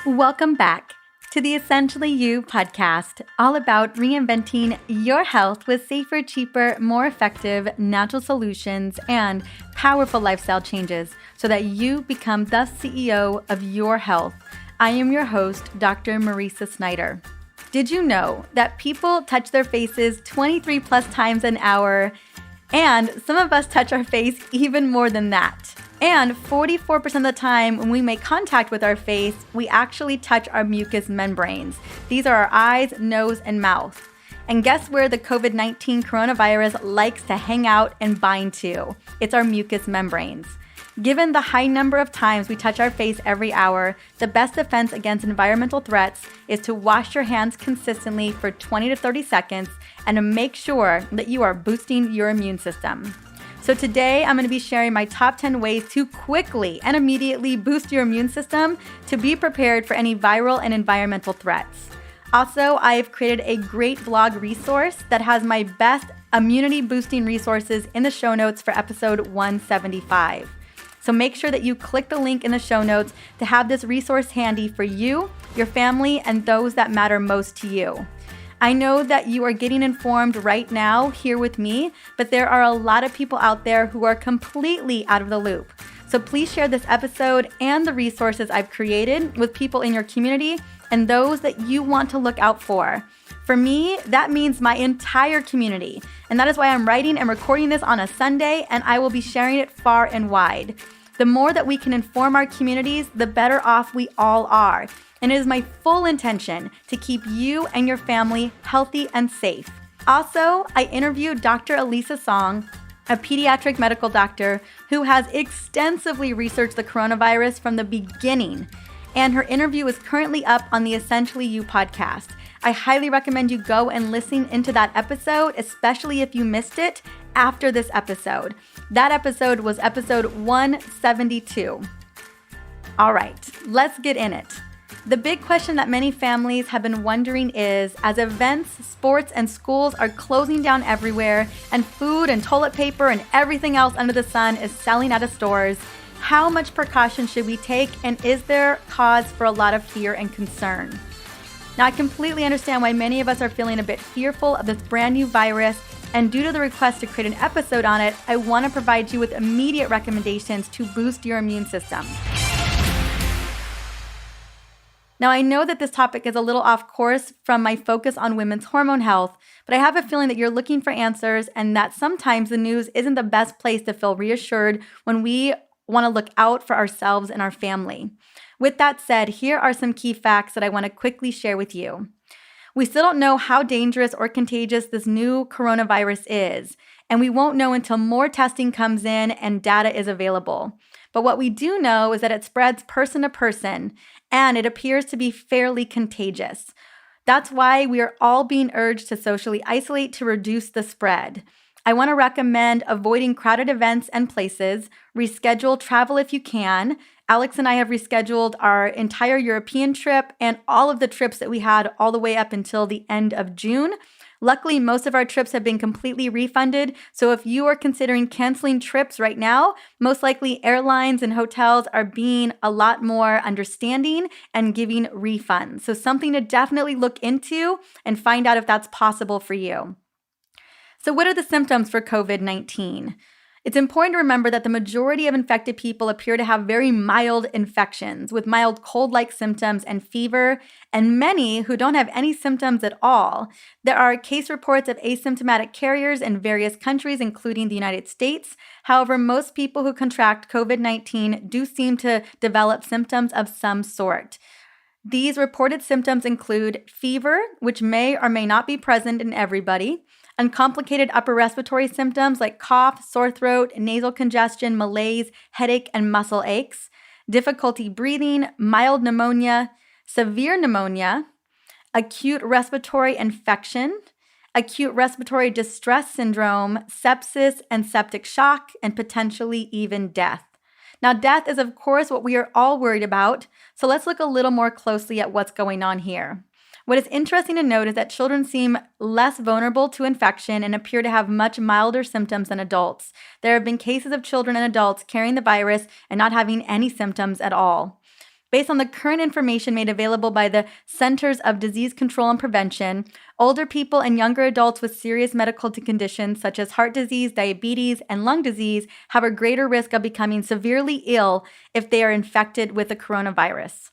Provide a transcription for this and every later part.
Welcome back to the Essentially You podcast, all about reinventing your health with safer, cheaper, more effective natural solutions and powerful lifestyle changes so that you become the CEO of your health. I am your host, Dr. Mariza Snyder. Did you know that people touch their faces 23 plus times an hour, and some of us touch our face even more than that? And 44% of the time when we make contact with our face, we actually touch our mucous membranes. These are our eyes, nose, and mouth. And guess where the COVID-19 coronavirus likes to hang out and bind to? It's our mucous membranes. Given the high number of times we touch our face every hour, the best defense against environmental threats is to wash your hands consistently for 20 to 30 seconds and to make sure that you are boosting your immune system. So today, I'm going to be sharing my top 10 ways to quickly and immediately boost your immune system to be prepared for any viral and environmental threats. Also, I've created a great blog resource that has my best immunity boosting resources in the show notes for episode 175. So make sure that you click the link in the show notes to have this resource handy for you, your family, and those that matter most to you. I know that you are getting informed right now here with me, but there are a lot of people out there who are completely out of the loop. So please share this episode and the resources I've created with people in your community and those that you want to look out for. For me, that means my entire community. And that is why I'm writing and recording this on a Sunday, and I will be sharing it far and wide. The more that we can inform our communities, the better off we all are. And it is my full intention to keep you and your family healthy and safe. Also, I interviewed Dr. Elisa Song, a pediatric medical doctor who has extensively researched the coronavirus from the beginning. And her interview is currently up on the Essentially You podcast. I highly recommend you go and listen into that episode, especially if you missed it after this episode. That episode was episode 172. All right, let's get in it. The big question that many families have been wondering is, as events, sports, and schools are closing down everywhere, and food and toilet paper and everything else under the sun is selling out of stores, how much precaution should we take, and is there cause for a lot of fear and concern? Now, I completely understand why many of us are feeling a bit fearful of this brand new virus, and due to the request to create an episode on it, I want to provide you with immediate recommendations to boost your immune system. Now, I know that this topic is a little off course from my focus on women's hormone health, but I have a feeling that you're looking for answers and that sometimes the news isn't the best place to feel reassured when we want to look out for ourselves and our family. With that said, here are some key facts that I want to quickly share with you. We still don't know how dangerous or contagious this new coronavirus is, and we won't know until more testing comes in and data is available. But what we do know is that it spreads person to person, and it appears to be fairly contagious. That's why we are all being urged to socially isolate to reduce the spread. I want to recommend avoiding crowded events and places, reschedule travel if you can. Alex and I have rescheduled our entire European trip and all of the trips that we had all the way up until the end of June. Luckily, most of our trips have been completely refunded, so if you are considering canceling trips right now, most likely airlines and hotels are being a lot more understanding and giving refunds. So something to definitely look into and find out if that's possible for you. So what are the symptoms for COVID-19? It's important to remember that the majority of infected people appear to have very mild infections with mild cold-like symptoms and fever, and many who don't have any symptoms at all. There are case reports of asymptomatic carriers in various countries, including the United States. However, most people who contract COVID-19 do seem to develop symptoms of some sort. These reported symptoms include fever, which may or may not be present in everybody, uncomplicated upper respiratory symptoms like cough, sore throat, nasal congestion, malaise, headache, and muscle aches, difficulty breathing, mild pneumonia, severe pneumonia, acute respiratory infection, acute respiratory distress syndrome, sepsis and septic shock, and potentially even death. Now, death is, of course, what we are all worried about, so let's look a little more closely at what's going on here. What is interesting to note is that children seem less vulnerable to infection and appear to have much milder symptoms than adults. There have been cases of children and adults carrying the virus and not having any symptoms at all. Based on the current information made available by the Centers of Disease Control and Prevention, older people and younger adults with serious medical conditions such as heart disease, diabetes, and lung disease have a greater risk of becoming severely ill if they are infected with the coronavirus.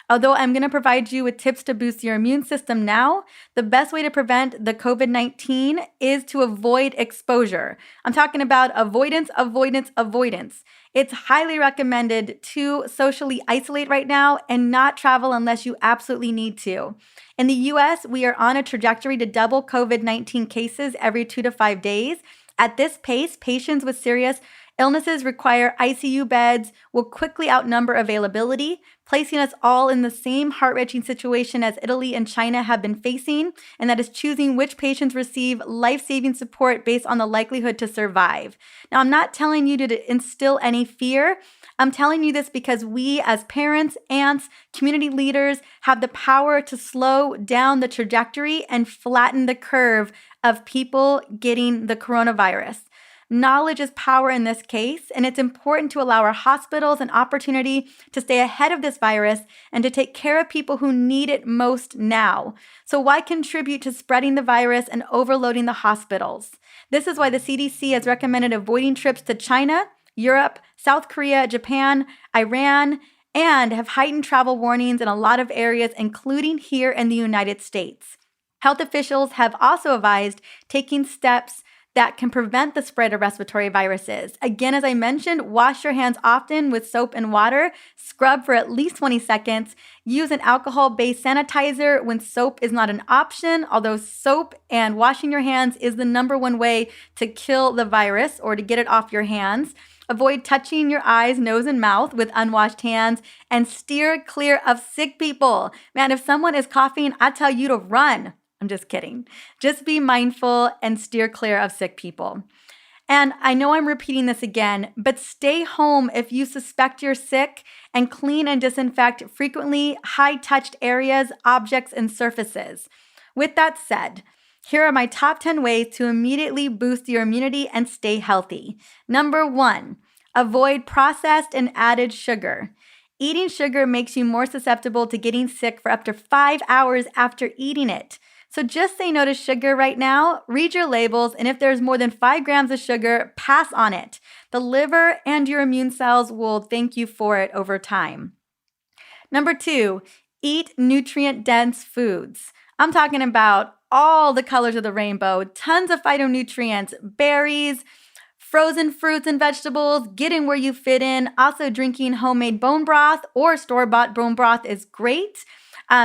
Although I'm going to provide you with tips to boost your immune system now, the best way to prevent the COVID-19 is to avoid exposure. I'm talking about avoidance, avoidance, avoidance. It's highly recommended to socially isolate right now and not travel unless you absolutely need to. In the US, we are on a trajectory to double COVID-19 cases every 2 to 5 days. At this pace, patients with serious illnesses require ICU beds will quickly outnumber availability, placing us all in the same heart-wrenching situation as Italy and China have been facing, and that is choosing which patients receive life-saving support based on the likelihood to survive. Now, I'm not telling you to instill any fear. I'm telling you this because we as parents, aunts, community leaders have the power to slow down the trajectory and flatten the curve of people getting the coronavirus. Knowledge is power in this case, and it's important to allow our hospitals an opportunity to stay ahead of this virus and to take care of people who need it most now. So why contribute to spreading the virus and overloading the hospitals? This is why the CDC has recommended avoiding trips to China, Europe, South Korea, Japan, Iran, and have heightened travel warnings in a lot of areas, including here in the United States. Health officials have also advised taking steps that can prevent the spread of respiratory viruses. Again, as I mentioned, wash your hands often with soap and water, scrub for at least 20 seconds, use an alcohol-based sanitizer when soap is not an option, although soap and washing your hands is the number one way to kill the virus or to get it off your hands. Avoid touching your eyes, nose, and mouth with unwashed hands, and steer clear of sick people. Man, if someone is coughing, I tell you to run. I'm just kidding. Just be mindful and steer clear of sick people. And I know I'm repeating this again, but stay home if you suspect you're sick and clean and disinfect frequently high-touched areas, objects, and surfaces. With that said, here are my top 10 ways to immediately boost your immunity and stay healthy. Number 1, avoid processed and added sugar. Eating sugar makes you more susceptible to getting sick for up to 5 hours after eating it. So just say no to sugar right now, read your labels, and if there's more than 5 grams of sugar, pass on it. The liver and your immune cells will thank you for it over time. Number 2, eat nutrient-dense foods. I'm talking about all the colors of the rainbow, tons of phytonutrients, berries, frozen fruits and vegetables, get in where you fit in. Also, drinking homemade bone broth or store-bought bone broth is great.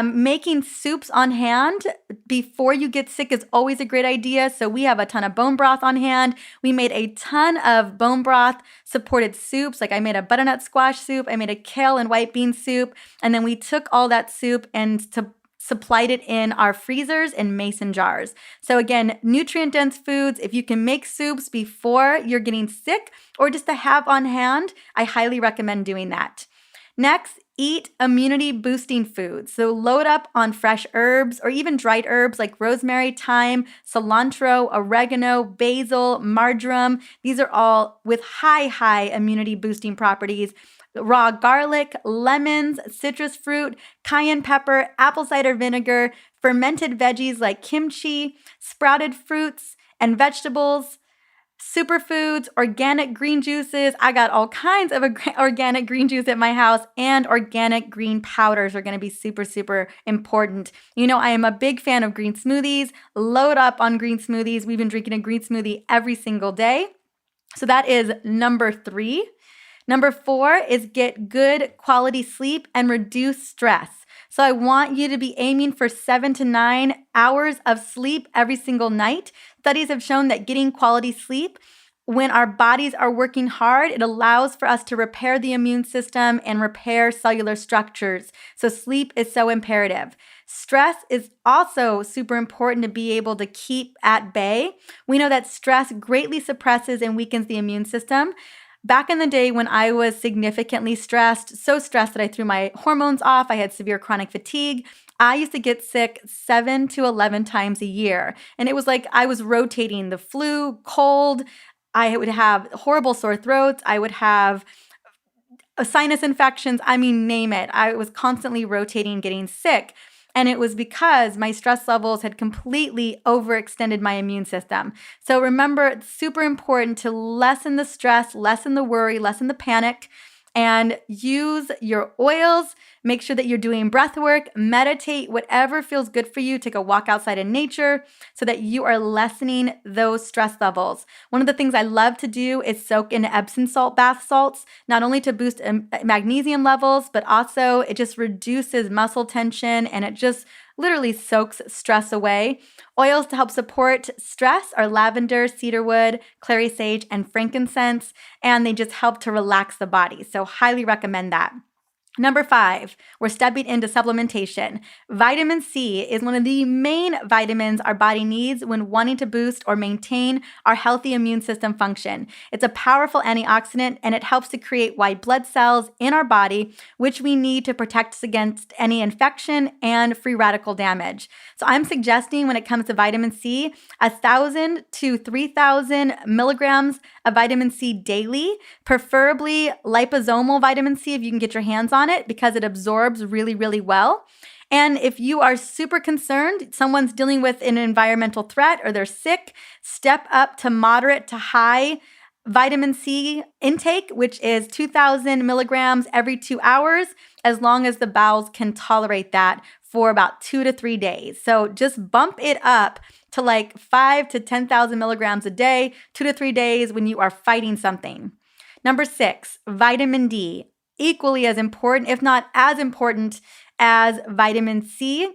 Making soups on hand before you get sick is always a great idea. So we have a ton of bone broth on hand. We made a ton of bone broth supported soups. Like I made a butternut squash soup. I made a kale and white bean soup. And then we took all that soup and supplied it in our freezers in mason jars. So again, nutrient-dense foods, if you can make soups before you're getting sick or just to have on hand, I highly recommend doing that. Next, eat immunity-boosting foods. So load up on fresh herbs or even dried herbs like rosemary, thyme, cilantro, oregano, basil, marjoram. These are all with high immunity-boosting properties. Raw garlic, lemons, citrus fruit, cayenne pepper, apple cider vinegar, fermented veggies like kimchi, sprouted fruits and vegetables, superfoods, organic green juices. I got all kinds of organic green juice at my house, and organic green powders are going to be super important. You know, I am a big fan of green smoothies. Load up on green smoothies. We've been drinking a green smoothie every single day. So that is number 3. Number 4 is get good quality sleep and reduce stress. So I want you to be aiming for 7 to 9 hours of sleep every single night. Studies have shown that getting quality sleep, when our bodies are working hard, it allows for us to repair the immune system and repair cellular structures. So sleep is so imperative. Stress is also super important to be able to keep at bay. We know that stress greatly suppresses and weakens the immune system. Back in the day when I was significantly stressed, so stressed that I threw my hormones off, I had severe chronic fatigue, I used to get sick 7 to 11 times a year. And it was like I was rotating the flu, cold, I would have horrible sore throats, I would have sinus infections, I mean, name it. I was constantly rotating, getting sick. And it was because my stress levels had completely overextended my immune system. So remember, it's super important to lessen the stress, lessen the worry, lessen the panic, and use your oils. Make sure that you're doing breath work, meditate, whatever feels good for you. Take a walk outside in nature so that you are lessening those stress levels. One of the things I love to do is soak in Epsom salt bath salts, not only to boost magnesium levels, but also it just reduces muscle tension and it just literally soaks stress away. Oils to help support stress are lavender, cedarwood, clary sage, and frankincense, and they just help to relax the body. So highly recommend that. Number 5, we're stepping into supplementation. Vitamin C is one of the main vitamins our body needs when wanting to boost or maintain our healthy immune system function. It's a powerful antioxidant and it helps to create white blood cells in our body, which we need to protect us against any infection and free radical damage. So I'm suggesting when it comes to vitamin C, 1,000 to 3,000 milligrams of vitamin C daily, preferably liposomal vitamin C if you can get your hands on it because it absorbs really, really well. And if you are super concerned, someone's dealing with an environmental threat or they're sick, step up to moderate to high vitamin C intake, which is 2,000 milligrams every 2 hours, as long as the bowels can tolerate that for about 2 to 3 days. So just bump it up to like 5 to 10,000 milligrams a day, 2 to 3 days when you are fighting something. Number 6, vitamin D. Equally as important, if not as important as vitamin C.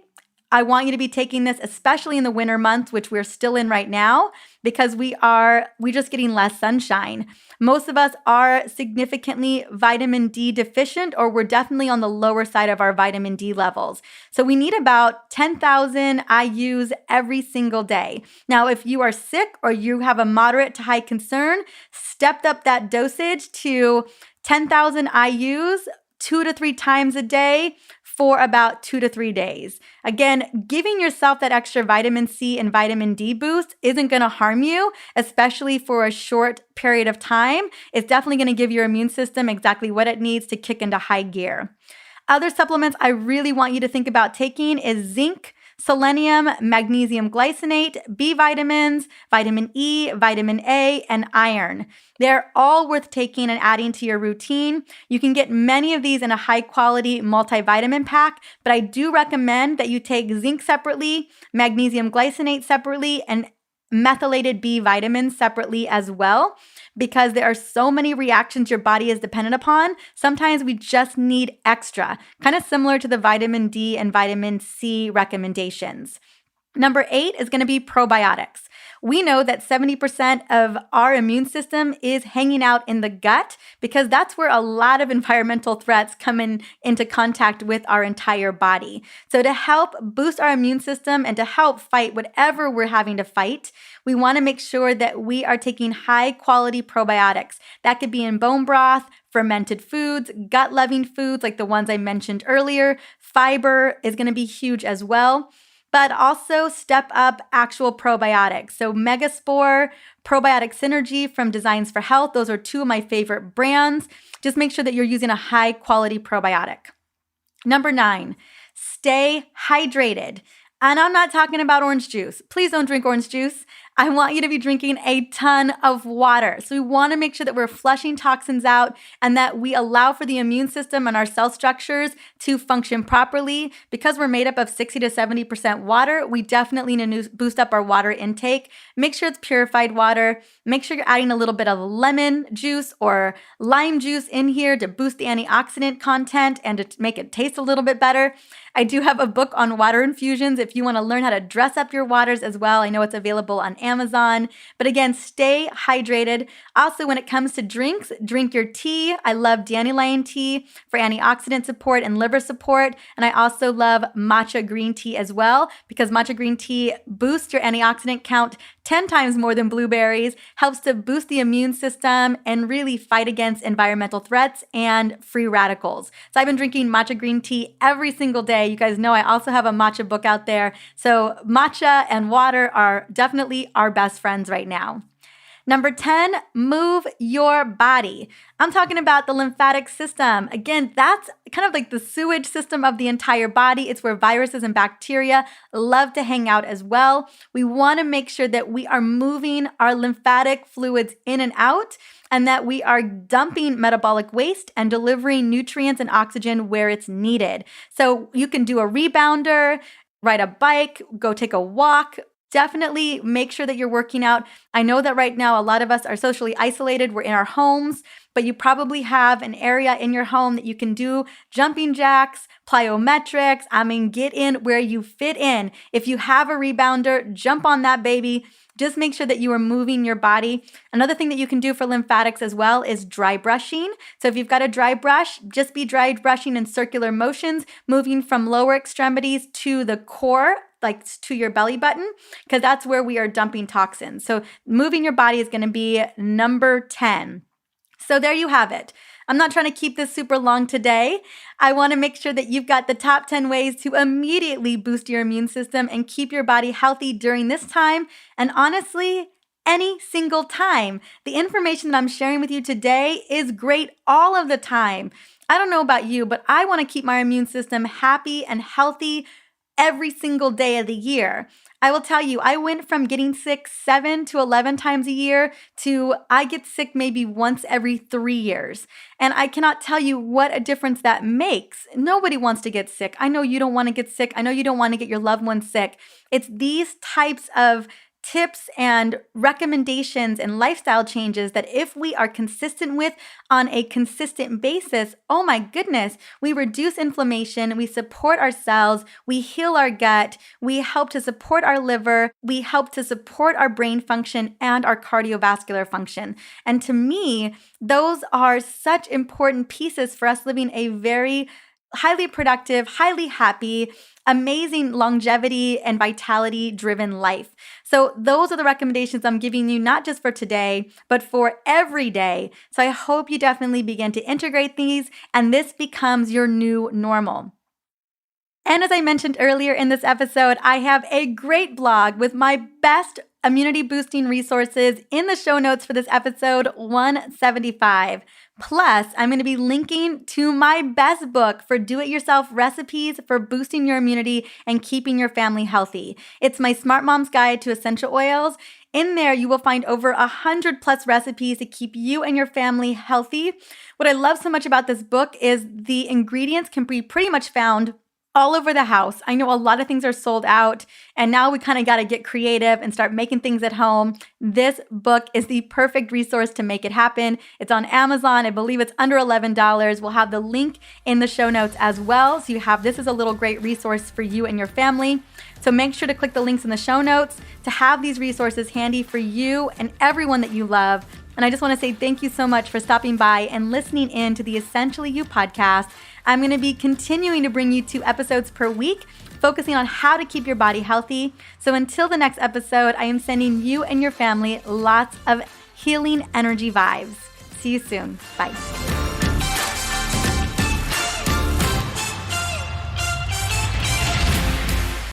I want you to be taking this, especially in the winter months, which we're still in right now, because we're just getting less sunshine. Most of us are significantly vitamin D deficient, or we're definitely on the lower side of our vitamin D levels. So we need about 10,000 IUs every single day. Now, if you are sick or you have a moderate to high concern, step up that dosage to 10,000 IUs 2 to 3 times a day for about 2 to 3 days. Again, giving yourself that extra vitamin C and vitamin D boost isn't going to harm you, especially for a short period of time. It's definitely going to give your immune system exactly what it needs to kick into high gear. Other supplements I really want you to think about taking is zinc, selenium, magnesium glycinate, B vitamins, vitamin E, vitamin A, and iron. They're all worth taking and adding to your routine. You can get many of these in a high-quality multivitamin pack, but I do recommend that you take zinc separately, magnesium glycinate separately, and methylated B vitamins separately as well, because there are so many reactions your body is dependent upon. Sometimes we just need extra, kind of similar to the vitamin D and vitamin C recommendations. Number 8 is going to be probiotics. We know that 70% of our immune system is hanging out in the gut because that's where a lot of environmental threats come into contact with our entire body. So to help boost our immune system and to help fight whatever we're having to fight, we want to make sure that we are taking high quality probiotics. That could be in bone broth, fermented foods, gut-loving foods like the ones I mentioned earlier. Fiber is going to be huge as well. But also step up actual probiotics. So Megaspore, Probiotic Synergy from Designs for Health. Those are 2 of my favorite brands. Just make sure that you're using a high quality probiotic. Number 9, stay hydrated. And I'm not talking about orange juice. Please don't drink orange juice. I want you to be drinking a ton of water. So we want to make sure that we're flushing toxins out and that we allow for the immune system and our cell structures to function properly. Because we're made up of 60 to 70% water, we definitely need to boost up our water intake. Make sure it's purified water. Make sure you're adding a little bit of lemon juice or lime juice in here to boost the antioxidant content and to make it taste a little bit better. I do have a book on water infusions if you want to learn how to dress up your waters as well. I know it's available on Amazon. But again, stay hydrated. Also, when it comes to drinks, drink your tea. I love dandelion tea for antioxidant support and liver support. And I also love matcha green tea as well because matcha green tea boosts your antioxidant count 10 times more than blueberries, helps to boost the immune system and really fight against environmental threats and free radicals. So I've been drinking matcha green tea every single day. You guys know I also have a matcha book out there. So matcha and water are definitely our best friends right now. Number 10, move your body. I'm talking about the lymphatic system. Again, that's kind of like the sewage system of the entire body. It's where viruses and bacteria love to hang out as well. We want to make sure that we are moving our lymphatic fluids in and out, and that we are dumping metabolic waste and delivering nutrients and oxygen where it's needed. So you can do a rebounder, ride a bike, go take a walk. Definitely make sure that you're working out. I know that right now a lot of us are socially isolated. We're in our homes, but you probably have an area in your home that you can do jumping jacks, plyometrics. Get in where you fit in. If you have a rebounder, jump on that baby. Just make sure that you are moving your body. Another thing that you can do for lymphatics as well is dry brushing. So if you've got a dry brush, just be dry brushing in circular motions, moving from lower extremities to the core, like to your belly button, because that's where we are dumping toxins. So moving your body is going to be number 10. So there you have it. I'm not trying to keep this super long today. I want to make sure that you've got the top 10 ways to immediately boost your immune system and keep your body healthy during this time. And honestly, any single time. The information that I'm sharing with you today is great all of the time. I don't know about you, but I want to keep my immune system happy and healthy every single day of the year. I will tell you, I went from getting sick 7 to 11 times a year to I get sick maybe once every 3 years. And I cannot tell you what a difference that makes. Nobody wants to get sick. I know you don't want to get sick. I know you don't want to get your loved ones sick. It's these types of tips and recommendations and lifestyle changes that if we are consistent with on a consistent basis, oh my goodness, we reduce inflammation, we support our cells, we heal our gut, we help to support our liver, we help to support our brain function and our cardiovascular function. And to me, those are such important pieces for us living a very highly productive, highly happy, amazing longevity and vitality driven life. So those are the recommendations I'm giving you, not just for today, but for every day. So I hope you definitely begin to integrate these and this becomes your new normal. And as I mentioned earlier in this episode, I have a great blog with my best immunity boosting resources in the show notes for this episode 175. Plus, I'm going to be linking to my best book for do-it-yourself recipes for boosting your immunity and keeping your family healthy. It's my Smart Mom's Guide to Essential Oils. In there, you will find over 100+ recipes to keep you and your family healthy. What I love so much about this book is the ingredients can be pretty much found all over the house. I know a lot of things are sold out, and now we kind of got to get creative and start making things at home. This book is the perfect resource to make it happen. It's on Amazon. I believe it's under $11. We'll have the link in the show notes as well. So you have this as a little great resource for you and your family. So make sure to click the links in the show notes to have these resources handy for you and everyone that you love. And I just want to say thank you so much for stopping by and listening in to the Essentially You podcast. I'm going to be continuing to bring you 2 episodes per week, focusing on how to keep your body healthy. So until the next episode, I am sending you and your family lots of healing energy vibes. See you soon. Bye.